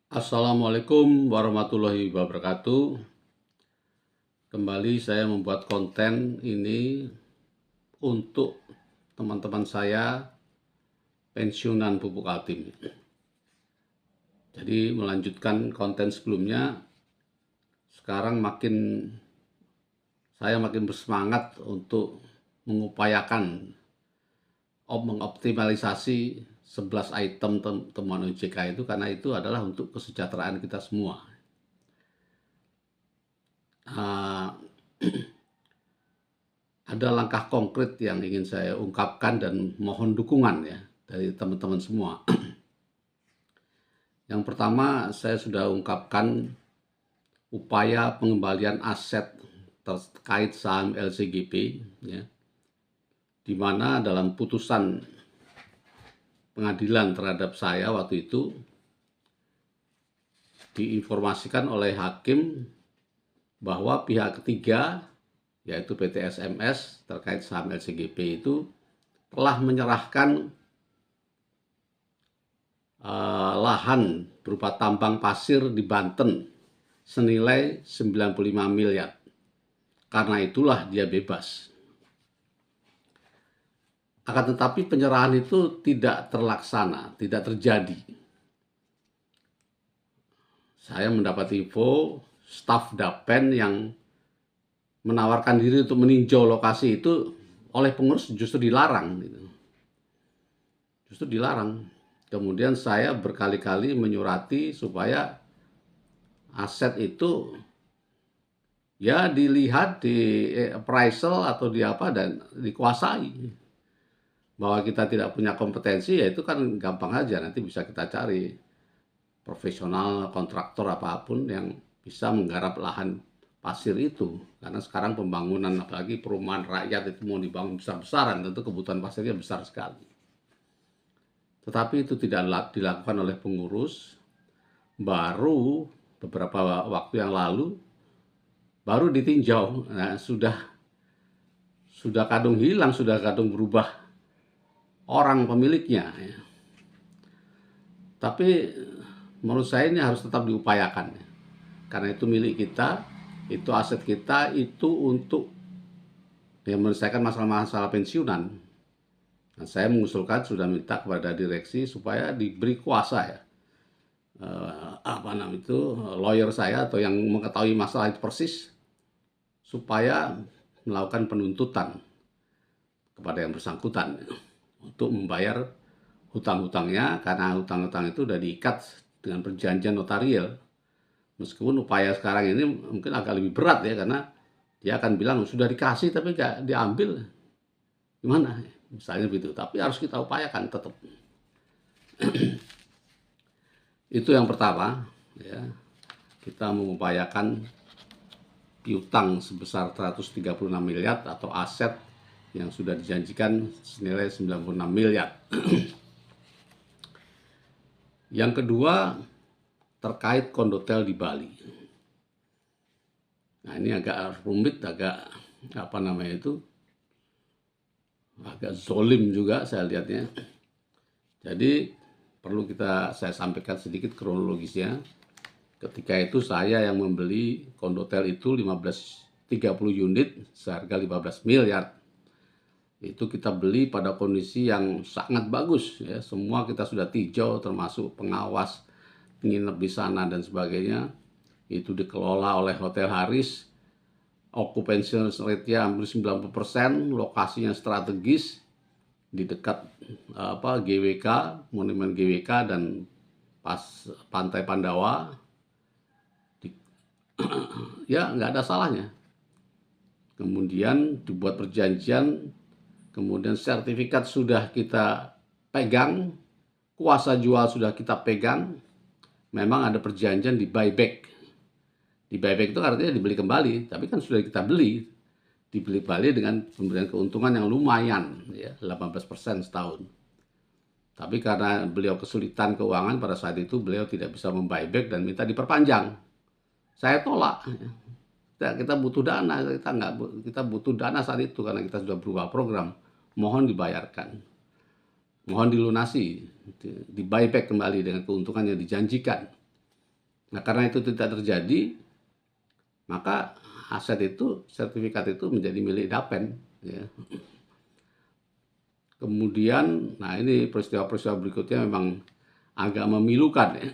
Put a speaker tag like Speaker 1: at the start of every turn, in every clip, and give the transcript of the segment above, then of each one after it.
Speaker 1: Assalamualaikum warahmatullahi wabarakatuh. Kembali saya membuat konten ini untuk teman-teman saya pensiunan pupuk Altim. Jadi melanjutkan konten sebelumnya, sekarang saya makin bersemangat untuk mengupayakan mengoptimalisasi 11 item temuan OJK itu, karena itu adalah untuk kesejahteraan kita semua. Ada langkah konkret yang ingin saya ungkapkan dan mohon dukungan ya dari teman-teman semua. Yang pertama, saya sudah ungkapkan upaya pengembalian aset terkait saham LCGP, ya, di mana dalam putusan pengadilan terhadap saya waktu itu diinformasikan oleh hakim bahwa pihak ketiga, yaitu PT SMS terkait saham LCGP itu telah menyerahkan lahan berupa tambang pasir di Banten senilai 95 miliar. Karena itulah dia bebas. Akan tetapi penyerahan itu tidak terlaksana, tidak terjadi. Saya mendapat info staf Dapen yang menawarkan diri untuk meninjau lokasi itu oleh pengurus justru dilarang. Justru dilarang. Kemudian saya berkali-kali menyurati supaya aset itu ya dilihat di appraisal atau di apa dan dikuasai. Bahwa kita tidak punya kompetensi ya itu kan gampang aja, nanti bisa kita cari profesional, kontraktor apapun yang bisa menggarap lahan pasir itu. Karena sekarang pembangunan apalagi perumahan rakyat itu mau dibangun besar-besaran, tentu kebutuhan pasirnya besar sekali. Tetapi itu tidak dilakukan oleh pengurus. Baru beberapa waktu yang lalu baru ditinjau. Nah, sudah kadung hilang, sudah kadung berubah orang pemiliknya. Tapi menurut saya ini harus tetap diupayakan. Karena itu milik kita, itu aset kita, itu untuk yang menyelesaikan masalah-masalah pensiunan. Nah, saya mengusulkan sudah minta kepada direksi supaya diberi kuasa ya. Lawyer saya atau yang mengetahui masalah itu persis supaya melakukan penuntutan kepada yang bersangkutan untuk membayar hutang-hutangnya, karena hutang-hutang itu sudah diikat dengan perjanjian notarial. Meskipun upaya sekarang ini mungkin agak lebih berat ya, karena dia akan bilang sudah dikasih tapi nggak diambil, gimana? Misalnya begitu. Tapi harus kita upayakan tetap. Itu yang pertama, ya. Kita mengupayakan piutang sebesar 136 miliar atau aset yang sudah dijanjikan senilai 96 miliar. Yang kedua, terkait kondotel di Bali. Nah, ini agak rumit, agak agak zolim juga saya lihatnya. Jadi perlu saya sampaikan sedikit kronologisnya. Ketika itu saya yang membeli kondotel itu 30 unit seharga 15 miliar. Itu kita beli pada kondisi yang sangat bagus ya. Semua kita sudah tinjau, termasuk pengawas, nginep di sana dan sebagainya. Itu dikelola oleh Hotel Haris. Occupancy rate-nya hampir 90%, lokasinya strategis di dekat GWK, monumen GWK dan Pantai Pandawa. Ya, nggak ada salahnya. Kemudian dibuat perjanjian, kemudian sertifikat sudah kita pegang, kuasa jual sudah kita pegang. Memang ada perjanjian di buyback. Di buyback itu artinya dibeli kembali, tapi kan sudah kita beli. Dibeli kembali dengan pemberian keuntungan yang lumayan, ya, 18% setahun. Tapi karena beliau kesulitan keuangan pada saat itu, beliau tidak bisa membuyback dan minta diperpanjang. Saya tolak. Kita butuh dana, kita butuh dana saat itu karena kita sudah berubah program. Mohon dibayarkan, mohon dilunasi, di buyback kembali dengan keuntungan yang dijanjikan. Nah, karena itu tidak terjadi, maka aset itu, sertifikat itu menjadi milik Dapen. Ya. Kemudian, nah ini peristiwa-peristiwa berikutnya memang agak memilukan. Ya.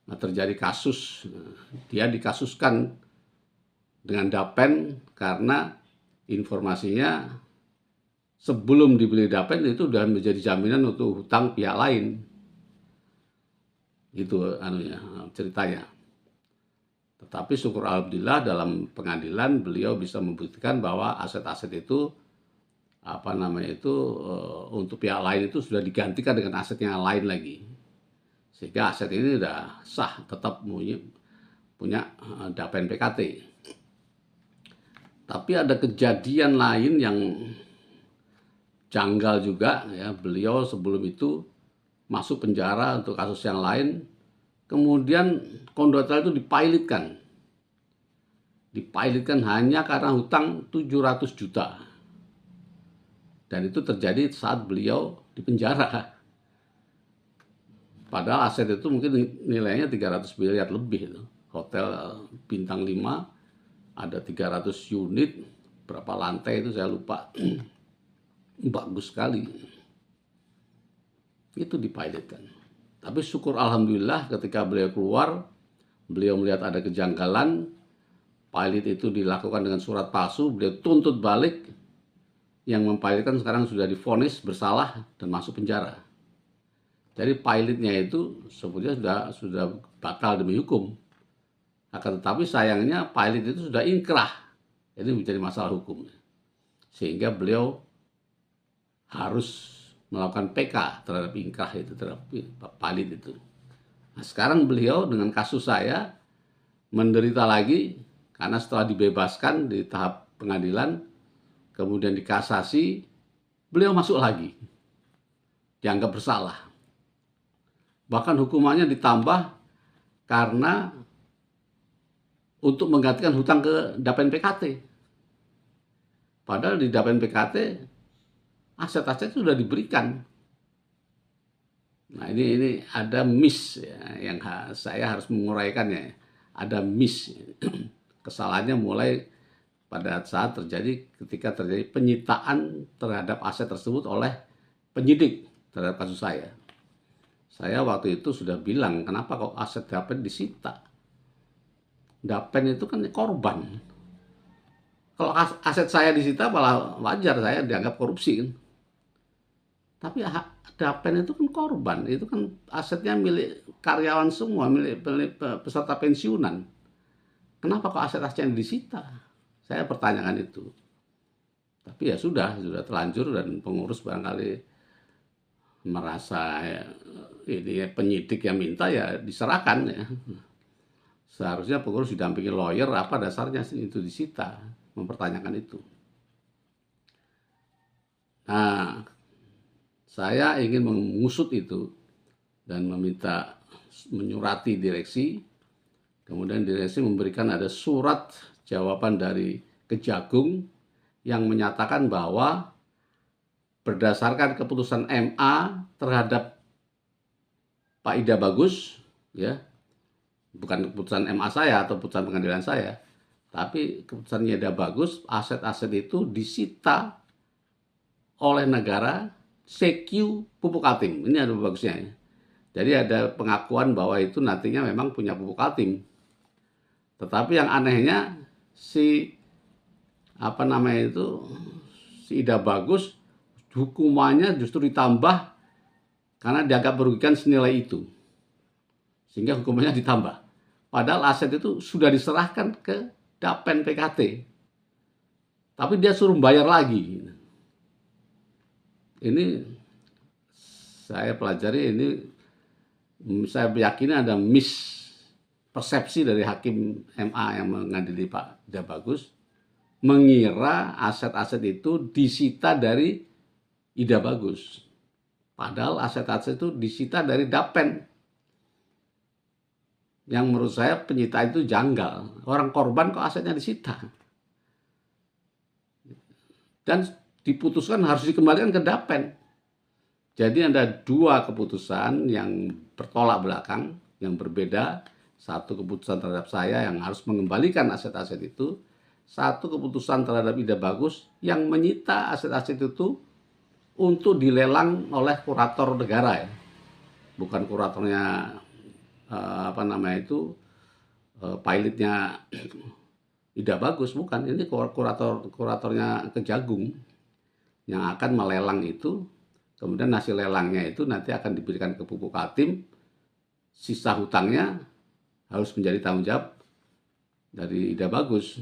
Speaker 1: Nah, terjadi kasus, dia dikasuskan dengan Dapen karena informasinya sebelum dibeli Dapen itu sudah menjadi jaminan untuk hutang pihak lain. Itu ceritanya. Tetapi syukur alhamdulillah dalam pengadilan beliau bisa membuktikan bahwa aset-aset itu untuk pihak lain itu sudah digantikan dengan aset yang lain lagi. Sehingga aset ini sudah sah, tetap punya Dapen PKT. Tapi ada kejadian lain yang janggal juga, ya. Beliau sebelum itu masuk penjara untuk kasus yang lain, kemudian kondotel itu dipilotkan hanya karena hutang 700 juta. Dan itu terjadi saat beliau di penjara. Padahal aset itu mungkin nilainya 300 miliar lebih. Hotel bintang 5 ada 300 unit, berapa lantai itu saya lupa. Bagus sekali. Itu dipilotkan. Tapi syukur alhamdulillah ketika beliau keluar, beliau melihat ada kejanggalan, pilot itu dilakukan dengan surat palsu, beliau tuntut balik, yang mempilotkan sekarang sudah divonis bersalah dan masuk penjara. Jadi pilotnya itu sebetulnya sudah batal demi hukum. Akan tetapi sayangnya pilot itu sudah inkrah, jadi menjadi masalah hukum. Sehingga beliau harus melakukan PK terhadap ingkrah itu, terhadap pilot itu. Nah, sekarang beliau dengan kasus saya menderita lagi karena setelah dibebaskan di tahap pengadilan, kemudian dikasasi, beliau masuk lagi, dianggap bersalah. Bahkan hukumannya ditambah karena untuk menggantikan hutang ke Dapen PKT. Padahal di Dapen PKT aset-aset sudah diberikan. Nah, ini ada miss ya, yang saya harus menguraikannya. Ada miss. Kesalahannya mulai pada saat ketika terjadi penyitaan terhadap aset tersebut oleh penyidik terhadap kasus saya. Saya waktu itu sudah bilang, kenapa kok aset Dapen disita? Dapen itu kan korban. Kalau aset saya disita malah wajar, saya dianggap korupsi kan. Tapi Dapen itu kan korban, itu kan asetnya milik karyawan semua, milik peserta pensiunan. Kenapa kok aset-asetnya disita? Saya pertanyakan itu. Tapi ya sudah terlanjur dan pengurus barangkali merasa ini penyidik yang minta ya diserahkan ya. Seharusnya pengurus didampingi lawyer, apa dasarnya itu disita, mempertanyakan itu. Nah, saya ingin mengusut itu dan menyurati direksi, kemudian direksi memberikan ada surat jawaban dari Kejagung yang menyatakan bahwa berdasarkan keputusan MA terhadap Pak Ida Bagus, ya, bukan keputusan MA saya atau keputusan pengadilan saya, tapi keputusan Ida Bagus, aset-aset itu disita oleh negara CQ Pupuk Kaltim. Ini ada bagusnya. Jadi ada pengakuan bahwa itu nantinya memang punya Pupuk Kaltim. Tetapi yang anehnya si Ida Bagus hukumannya justru ditambah karena dianggap merugikan senilai itu. Sehingga hukumannya ditambah. Padahal aset itu sudah diserahkan ke Dapen PKT. Tapi dia suruh bayar lagi. Ini saya pelajari, saya meyakini ada persepsi dari hakim MA yang mengadili Pak Ida Bagus, mengira aset-aset itu disita dari Ida Bagus. Padahal aset-aset itu disita dari Dapen. Yang menurut saya penyitaan itu janggal. Orang korban kok asetnya disita. Dan diputuskan harus dikembalikan ke Dapen. Jadi ada dua keputusan yang bertolak belakang. yang berbeda. Satu keputusan terhadap saya yang harus mengembalikan aset-aset itu, satu keputusan terhadap Ida Bagus yang menyita aset-aset itu untuk dilelang oleh kurator negara ya, bukan kuratornya pilotnya Ida Bagus, bukan. Ini kuratornya Kejagung yang akan melelang itu. Kemudian hasil lelangnya itu nanti akan diberikan ke Pupuk Kaltim. Sisa hutangnya harus menjadi tanggung jawab dari Ida Bagus.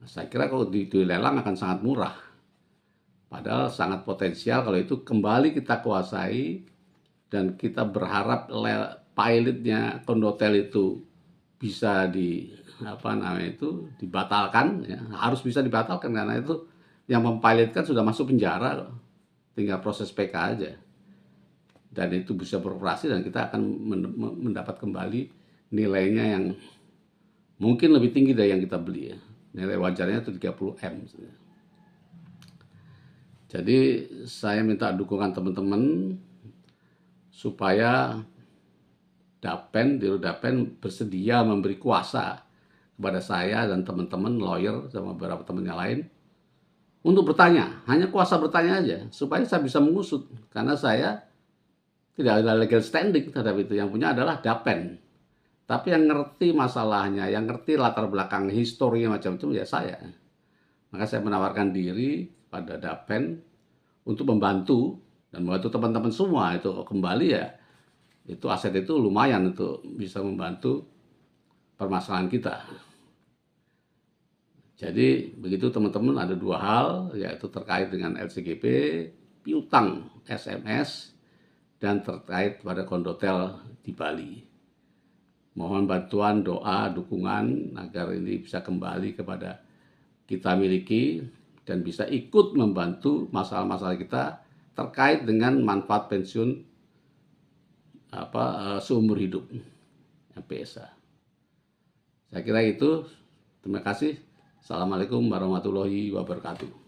Speaker 1: Nah, saya kira kalau dilelang akan sangat murah. Padahal sangat potensial kalau itu kembali kita kuasai, dan kita berharap pilotnya Kondotel itu bisa dibatalkan ya, harus bisa dibatalkan karena itu yang mempilotkan sudah masuk penjara, tinggal proses PK aja, dan itu bisa beroperasi dan kita akan mendapat kembali nilainya yang mungkin lebih tinggi dari yang kita beli ya. Nilai wajarnya itu 30 M. Jadi saya minta dukungan teman-teman supaya Dirut Dapen bersedia memberi kuasa kepada saya dan teman-teman lawyer sama beberapa temannya lain untuk bertanya, hanya kuasa bertanya aja, supaya saya bisa mengusut, karena saya tidak ada legal standing terhadap itu. Yang punya adalah Dapen, tapi yang ngerti masalahnya, yang ngerti latar belakang historinya macam-macam ya saya. Maka saya menawarkan diri pada Dapen untuk membantu dan membantu teman-teman semua itu kembali ya. Itu aset itu lumayan untuk bisa membantu permasalahan kita. Jadi begitu teman-teman, ada dua hal, yaitu terkait dengan LCGP, piutang SMS, dan terkait pada Kondotel di Bali. Mohon bantuan, doa, dukungan agar ini bisa kembali kepada kita miliki dan bisa ikut membantu masalah-masalah kita terkait dengan manfaat pensiun seumur hidup MPSA. Saya kira itu. Terima kasih. Assalamualaikum warahmatullahi wabarakatuh.